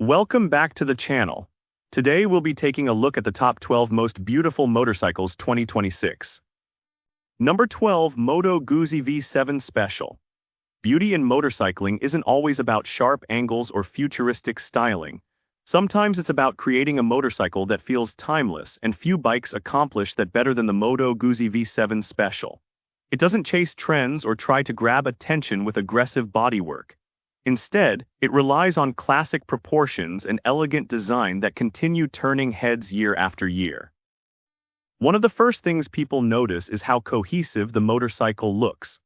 Welcome back to the channel. Today we'll be taking a look at the top 12 most beautiful motorcycles 2026. Number 12, Moto Guzzi V7 Special. Beauty in motorcycling isn't always about sharp angles or futuristic styling. Sometimes it's about creating a motorcycle that feels timeless, and few bikes accomplish that better than the Moto Guzzi V7 Special. It doesn't chase trends or try to grab attention with aggressive bodywork. Instead, it relies on classic proportions and elegant design that continue turning heads year after year. One of the first things people notice is how cohesive the motorcycle looks.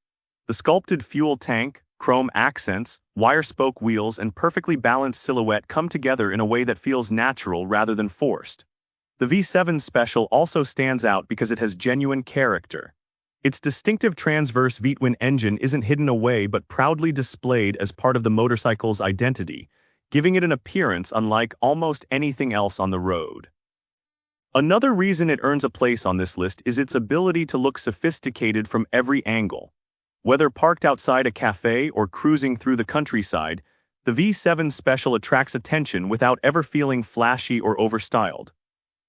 The sculpted fuel tank, chrome accents, wire-spoke wheels, and perfectly balanced silhouette come together in a way that feels natural rather than forced. The V7 Special also stands out because it has genuine character. Its distinctive transverse V-twin engine isn't hidden away but proudly displayed as part of the motorcycle's identity, giving it an appearance unlike almost anything else on the road. Another reason it earns a place on this list is its ability to look sophisticated from every angle. Whether parked outside a cafe or cruising through the countryside, the V7 Special attracts attention without ever feeling flashy or overstyled.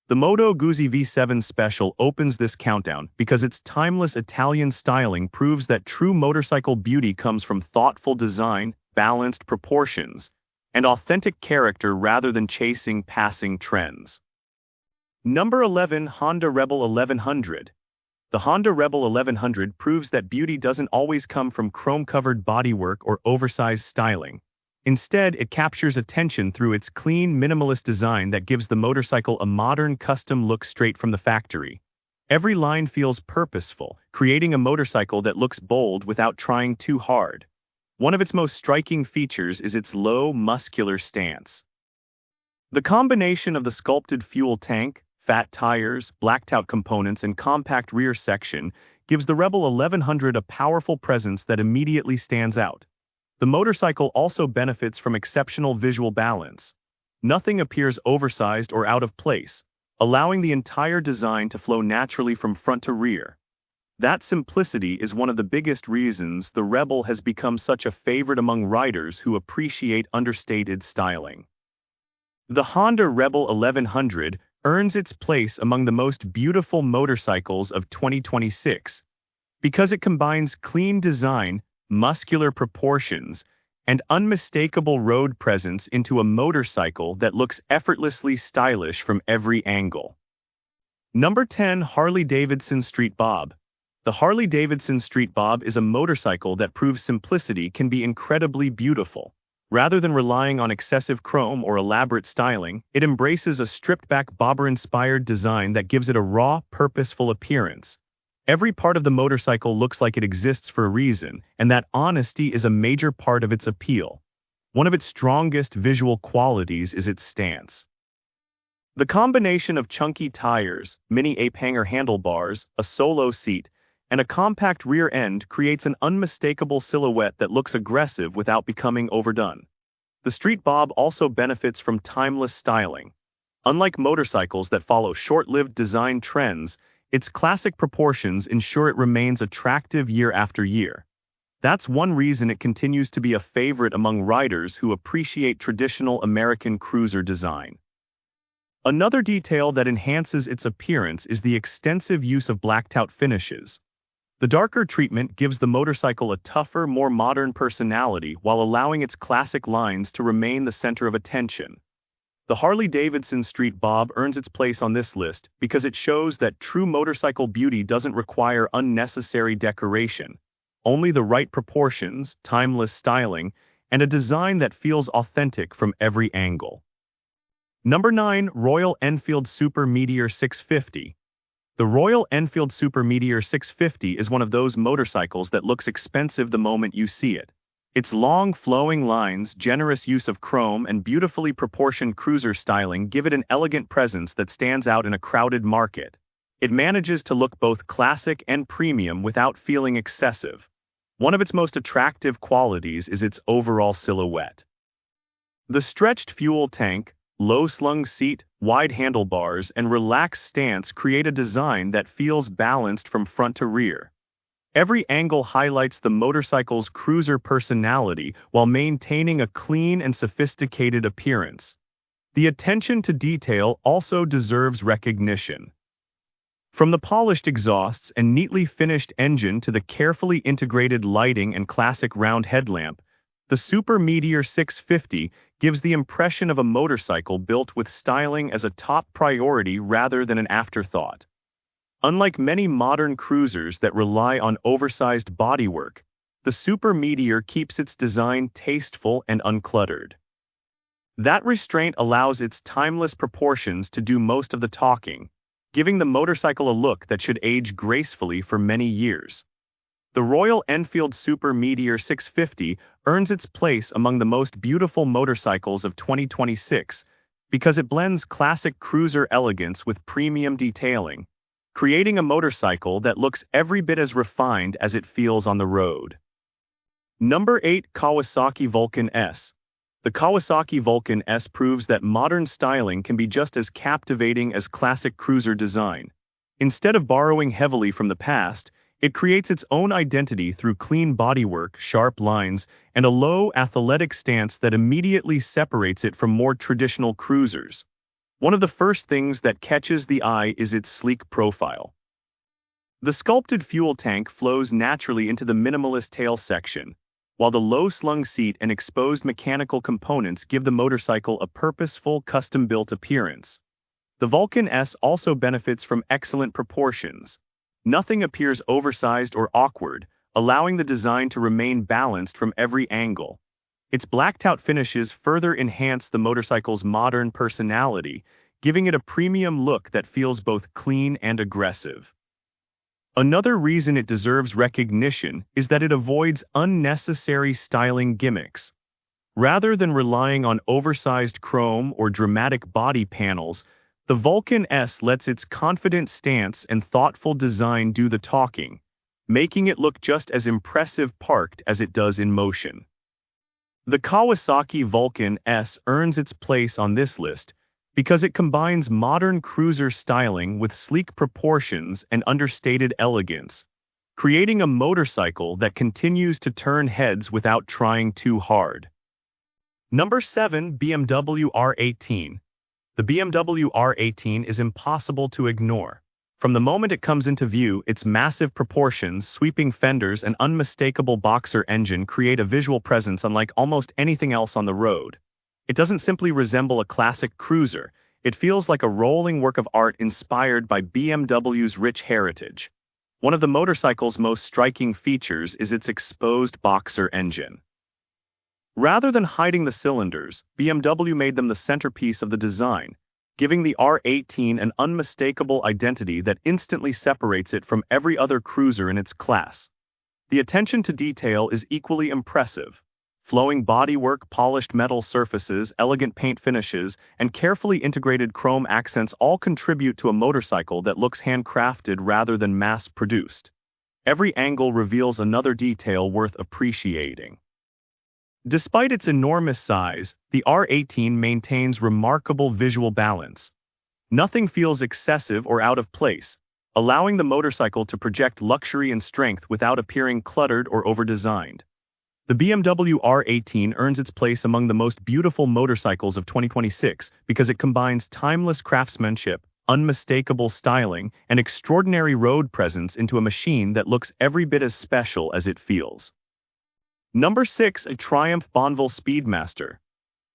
The Moto Guzzi V7 Special opens this countdown because its timeless Italian styling proves that true motorcycle beauty comes from thoughtful design, balanced proportions, and authentic character rather than chasing passing trends. Number 11, Honda Rebel 1100. The Honda Rebel 1100 proves that beauty doesn't always come from chrome-covered bodywork or oversized styling. Instead, it captures attention through its clean, minimalist design that gives the motorcycle a modern, custom look straight from the factory. Every line feels purposeful, creating a motorcycle that looks bold without trying too hard. One of its most striking features is its low, muscular stance. The combination of the sculpted fuel tank, fat tires, blacked-out components, and compact rear section gives the Rebel 1100 a powerful presence that immediately stands out. The motorcycle also benefits from exceptional visual balance. Nothing appears oversized or out of place, allowing the entire design to flow naturally from front to rear. That simplicity is one of the biggest reasons the Rebel has become such a favorite among riders who appreciate understated styling. The Honda Rebel 1100 earns its place among the most beautiful motorcycles of 2026 because it combines clean design, muscular proportions, and unmistakable road presence into a motorcycle that looks effortlessly stylish from every angle. Number 10, Harley-Davidson Street Bob. The Harley-Davidson Street Bob is a motorcycle that proves simplicity can be incredibly beautiful. Rather than relying on excessive chrome or elaborate styling, it embraces a stripped-back bobber-inspired design that gives it a raw, purposeful appearance. Every part of the motorcycle looks like it exists for a reason, and that honesty is a major part of its appeal. One of its strongest visual qualities is its stance. The combination of chunky tires, mini ape-hanger handlebars, a solo seat, and a compact rear end creates an unmistakable silhouette that looks aggressive without becoming overdone. The Street Bob also benefits from timeless styling. Unlike motorcycles that follow short-lived design trends, its classic proportions ensure it remains attractive year after year. That's one reason it continues to be a favorite among riders who appreciate traditional American cruiser design. Another detail that enhances its appearance is the extensive use of blacked-out finishes. The darker treatment gives the motorcycle a tougher, more modern personality while allowing its classic lines to remain the center of attention. The Harley-Davidson Street Bob earns its place on this list because it shows that true motorcycle beauty doesn't require unnecessary decoration. Only the right proportions, timeless styling, and a design that feels authentic from every angle. Number 9, Royal Enfield Super Meteor 650. The Royal Enfield Super Meteor 650 is one of those motorcycles that looks expensive the moment you see it. Its long, flowing lines, generous use of chrome, and beautifully proportioned cruiser styling give it an elegant presence that stands out in a crowded market. It manages to look both classic and premium without feeling excessive. One of its most attractive qualities is its overall silhouette. The stretched fuel tank, low-slung seat, wide handlebars, and relaxed stance create a design that feels balanced from front to rear. Every angle highlights the motorcycle's cruiser personality while maintaining a clean and sophisticated appearance. The attention to detail also deserves recognition. From the polished exhausts and neatly finished engine to the carefully integrated lighting and classic round headlamp, the Super Meteor 650 gives the impression of a motorcycle built with styling as a top priority rather than an afterthought. Unlike many modern cruisers that rely on oversized bodywork, the Super Meteor keeps its design tasteful and uncluttered. That restraint allows its timeless proportions to do most of the talking, giving the motorcycle a look that should age gracefully for many years. The Royal Enfield Super Meteor 650 earns its place among the most beautiful motorcycles of 2026 because it blends classic cruiser elegance with premium detailing, creating a motorcycle that looks every bit as refined as it feels on the road. Number 8. Kawasaki Vulcan S. The Kawasaki Vulcan S proves that modern styling can be just as captivating as classic cruiser design. Instead of borrowing heavily from the past, it creates its own identity through clean bodywork, sharp lines, and a low, athletic stance that immediately separates it from more traditional cruisers. One of the first things that catches the eye is its sleek profile. The sculpted fuel tank flows naturally into the minimalist tail section, while the low-slung seat and exposed mechanical components give the motorcycle a purposeful, custom-built appearance. The Vulcan S also benefits from excellent proportions. Nothing appears oversized or awkward, allowing the design to remain balanced from every angle. Its blacked-out finishes further enhance the motorcycle's modern personality, giving it a premium look that feels both clean and aggressive. Another reason it deserves recognition is that it avoids unnecessary styling gimmicks. Rather than relying on oversized chrome or dramatic body panels, the Vulcan S lets its confident stance and thoughtful design do the talking, making it look just as impressive parked as it does in motion. The Kawasaki Vulcan S earns its place on this list because it combines modern cruiser styling with sleek proportions and understated elegance, creating a motorcycle that continues to turn heads without trying too hard. Number 7. BMW R18. The BMW R18 is impossible to ignore. From the moment it comes into view, its massive proportions, sweeping fenders, and unmistakable boxer engine create a visual presence unlike almost anything else on the road. It doesn't simply resemble a classic cruiser, it feels like a rolling work of art inspired by BMW's rich heritage. One of the motorcycle's most striking features is its exposed boxer engine. Rather than hiding the cylinders, BMW made them the centerpiece of the design, giving the R18 an unmistakable identity that instantly separates it from every other cruiser in its class. The attention to detail is equally impressive. Flowing bodywork, polished metal surfaces, elegant paint finishes, and carefully integrated chrome accents all contribute to a motorcycle that looks handcrafted rather than mass-produced. Every angle reveals another detail worth appreciating. Despite its enormous size, the R18 maintains remarkable visual balance. Nothing feels excessive or out of place, allowing the motorcycle to project luxury and strength without appearing cluttered or over-designed. The BMW R18 earns its place among the most beautiful motorcycles of 2026 because it combines timeless craftsmanship, unmistakable styling, and extraordinary road presence into a machine that looks every bit as special as it feels. Number 6. A Triumph Bonneville Speedmaster.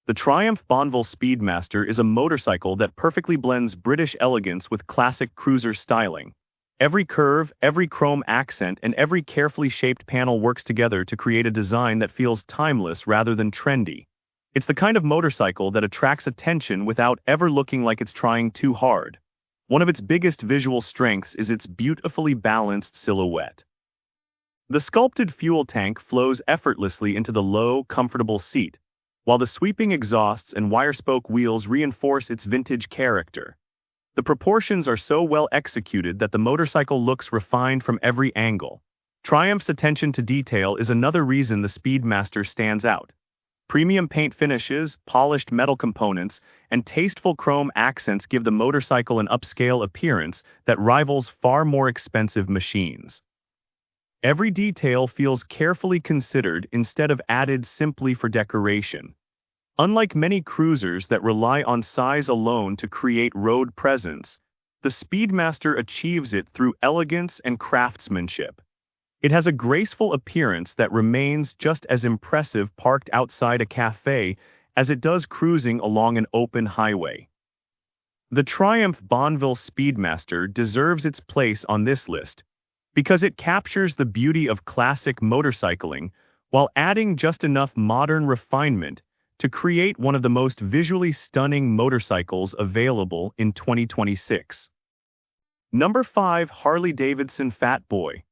The Triumph Bonneville Speedmaster is a motorcycle that perfectly blends British elegance with classic cruiser styling. Every curve, every chrome accent, and every carefully shaped panel works together to create a design that feels timeless rather than trendy. It's the kind of motorcycle that attracts attention without ever looking like it's trying too hard. One of its biggest visual strengths is its beautifully balanced silhouette. The sculpted fuel tank flows effortlessly into the low, comfortable seat, while the sweeping exhausts and wire-spoke wheels reinforce its vintage character. The proportions are so well executed that the motorcycle looks refined from every angle. Triumph's attention to detail is another reason the Speedmaster stands out. Premium paint finishes, polished metal components, and tasteful chrome accents give the motorcycle an upscale appearance that rivals far more expensive machines. Every detail feels carefully considered instead of added simply for decoration. Unlike many cruisers that rely on size alone to create road presence, the Speedmaster achieves it through elegance and craftsmanship. It has a graceful appearance that remains just as impressive parked outside a cafe as it does cruising along an open highway. The Triumph Bonneville Speedmaster deserves its place on this list because it captures the beauty of classic motorcycling while adding just enough modern refinement to create one of the most visually stunning motorcycles available in 2026. Number 5. Harley-Davidson Fat Boy.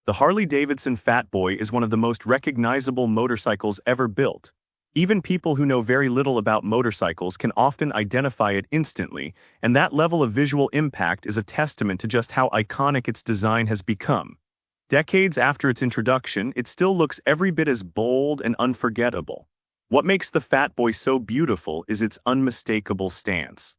The Harley-Davidson Fat Boy is one of the most recognizable motorcycles ever built. Even people who know very little about motorcycles can often identify it instantly, and that level of visual impact is a testament to just how iconic its design has become. Decades after its introduction, it still looks every bit as bold and unforgettable. What makes the Fat Boy so beautiful is its unmistakable stance.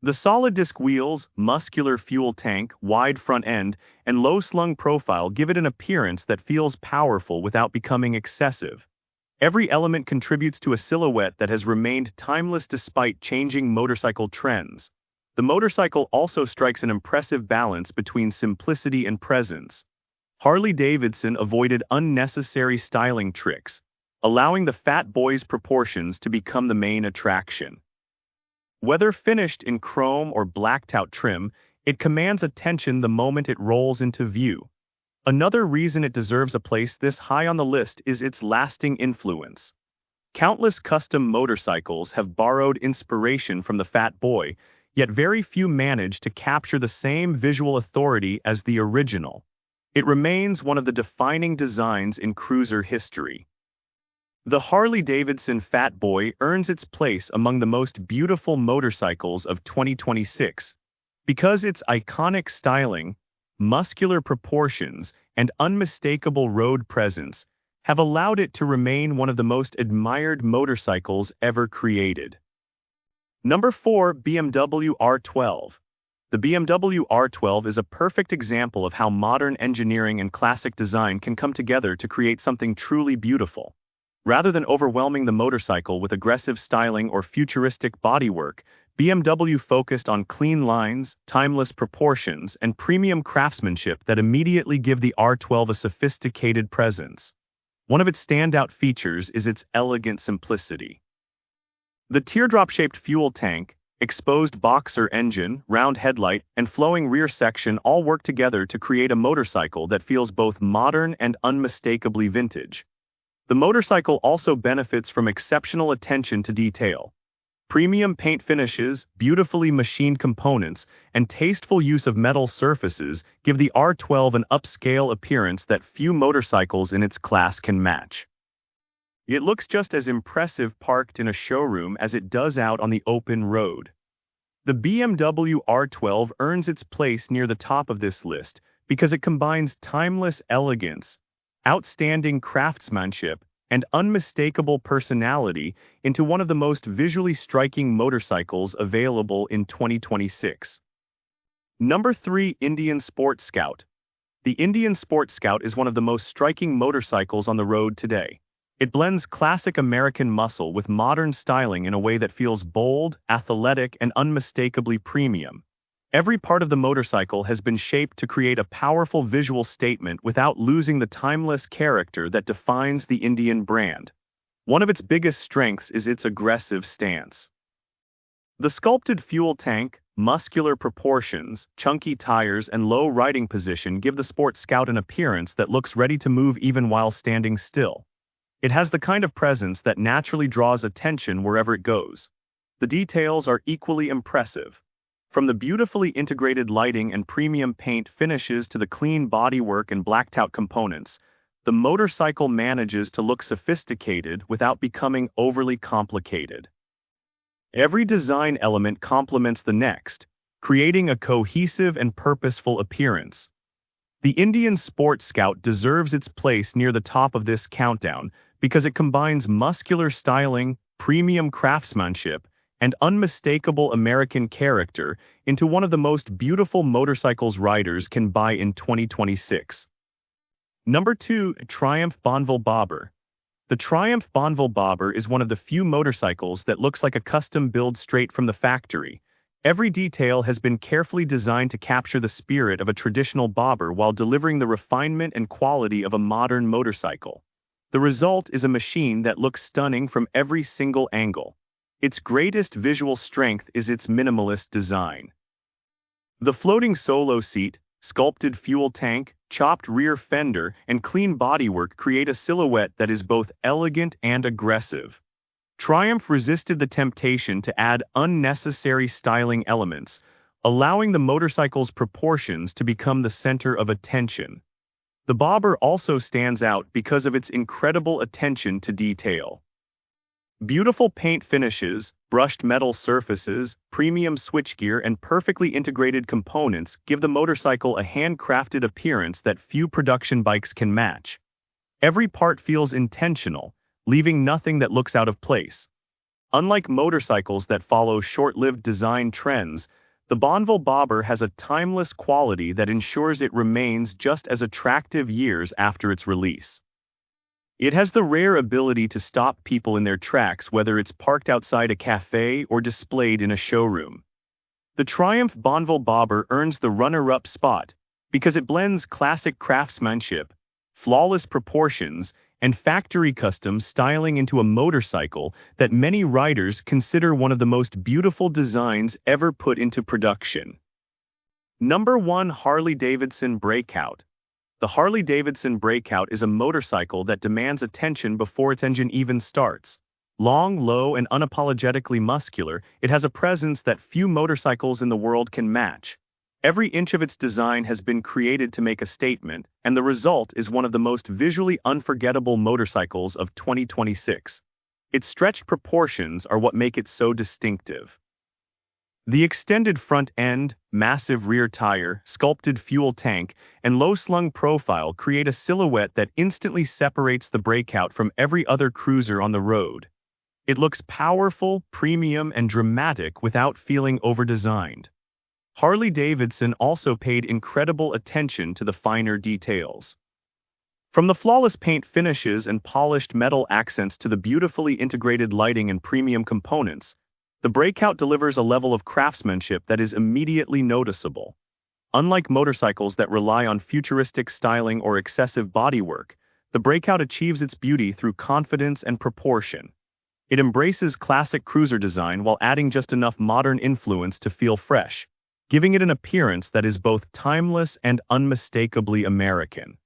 The solid disc wheels, muscular fuel tank, wide front end, and low-slung profile give it an appearance that feels powerful without becoming excessive. Every element contributes to a silhouette that has remained timeless despite changing motorcycle trends. The motorcycle also strikes an impressive balance between simplicity and presence. Harley-Davidson avoided unnecessary styling tricks, allowing the Fat Boy's proportions to become the main attraction. Whether finished in chrome or blacked-out trim, it commands attention the moment it rolls into view. Another reason it deserves a place this high on the list is its lasting influence. Countless custom motorcycles have borrowed inspiration from the Fat Boy, yet very few manage to capture the same visual authority as the original. It remains one of the defining designs in cruiser history. The Harley-Davidson Fat Boy earns its place among the most beautiful motorcycles of 2026 because its iconic styling, muscular proportions, and unmistakable road presence have allowed it to remain one of the most admired motorcycles ever created. Number 4. BMW R12. The BMW R12 is a perfect example of how modern engineering and classic design can come together to create something truly beautiful. Rather than overwhelming the motorcycle with aggressive styling or futuristic bodywork, BMW focused on clean lines, timeless proportions, and premium craftsmanship that immediately give the R12 a sophisticated presence. One of its standout features is its elegant simplicity. The teardrop-shaped fuel tank, exposed boxer engine, round headlight, and flowing rear section all work together to create a motorcycle that feels both modern and unmistakably vintage. The motorcycle also benefits from exceptional attention to detail. Premium paint finishes, beautifully machined components, and tasteful use of metal surfaces give the R12 an upscale appearance that few motorcycles in its class can match. It looks just as impressive parked in a showroom as it does out on the open road. The BMW R12 earns its place near the top of this list because it combines timeless elegance, outstanding craftsmanship, and unmistakable personality into one of the most visually striking motorcycles available in 2026. Number 3. Indian Sport Scout. The Indian Sport Scout is one of the most striking motorcycles on the road today. It blends classic American muscle with modern styling in a way that feels bold, athletic, and unmistakably premium. Every part of the motorcycle has been shaped to create a powerful visual statement without losing the timeless character that defines the Indian brand. One of its biggest strengths is its aggressive stance. The sculpted fuel tank, muscular proportions, chunky tires, and low riding position give the Sport Scout an appearance that looks ready to move even while standing still. It has the kind of presence that naturally draws attention wherever it goes. The details are equally impressive. From the beautifully integrated lighting and premium paint finishes to the clean bodywork and blacked-out components, the motorcycle manages to look sophisticated without becoming overly complicated. Every design element complements the next, creating a cohesive and purposeful appearance. The Indian Sport Scout deserves its place near the top of this countdown because it combines muscular styling, premium craftsmanship, and unmistakable American character into one of the most beautiful motorcycles riders can buy in 2026. Number 2. Triumph Bonneville Bobber. The Triumph Bonneville Bobber is one of the few motorcycles that looks like a custom build straight from the factory. Every detail has been carefully designed to capture the spirit of a traditional bobber while delivering the refinement and quality of a modern motorcycle. The result is a machine that looks stunning from every single angle. Its greatest visual strength is its minimalist design. The floating solo seat, sculpted fuel tank, chopped rear fender, and clean bodywork create a silhouette that is both elegant and aggressive. Triumph resisted the temptation to add unnecessary styling elements, allowing the motorcycle's proportions to become the center of attention. The bobber also stands out because of its incredible attention to detail. Beautiful paint finishes, brushed metal surfaces, premium switchgear, and perfectly integrated components give the motorcycle a handcrafted appearance that few production bikes can match. Every part feels intentional, leaving nothing that looks out of place. Unlike motorcycles that follow short-lived design trends, the Bonneville Bobber has a timeless quality that ensures it remains just as attractive years after its release. It has the rare ability to stop people in their tracks, whether it's parked outside a cafe or displayed in a showroom. The Triumph Bonneville Bobber earns the runner-up spot because it blends classic craftsmanship, flawless proportions, and factory custom styling into a motorcycle that many riders consider one of the most beautiful designs ever put into production. Number 1. Harley-Davidson Breakout. The Harley-Davidson Breakout is a motorcycle that demands attention before its engine even starts. Long, low, and unapologetically muscular, it has a presence that few motorcycles in the world can match. Every inch of its design has been created to make a statement, and the result is one of the most visually unforgettable motorcycles of 2026. Its stretched proportions are what make it so distinctive. The extended front end, massive rear tire, sculpted fuel tank, and low-slung profile create a silhouette that instantly separates the Breakout from every other cruiser on the road. It looks powerful, premium, and dramatic without feeling over-designed. Harley-Davidson also paid incredible attention to the finer details. From the flawless paint finishes and polished metal accents to the beautifully integrated lighting and premium components, the Breakout delivers a level of craftsmanship that is immediately noticeable. Unlike motorcycles that rely on futuristic styling or excessive bodywork, the Breakout achieves its beauty through confidence and proportion. It embraces classic cruiser design while adding just enough modern influence to feel fresh, giving it an appearance that is both timeless and unmistakably American.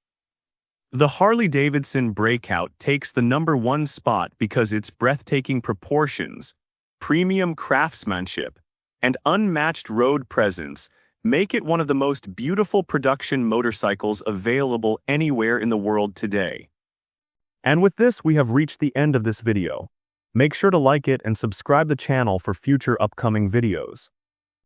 The Harley-Davidson Breakout takes the number 1 spot because its breathtaking proportions, premium craftsmanship, and unmatched road presence make it one of the most beautiful production motorcycles available anywhere in the world today. And with this, we have reached the end of this video. Make sure to like it and subscribe the channel for future upcoming videos.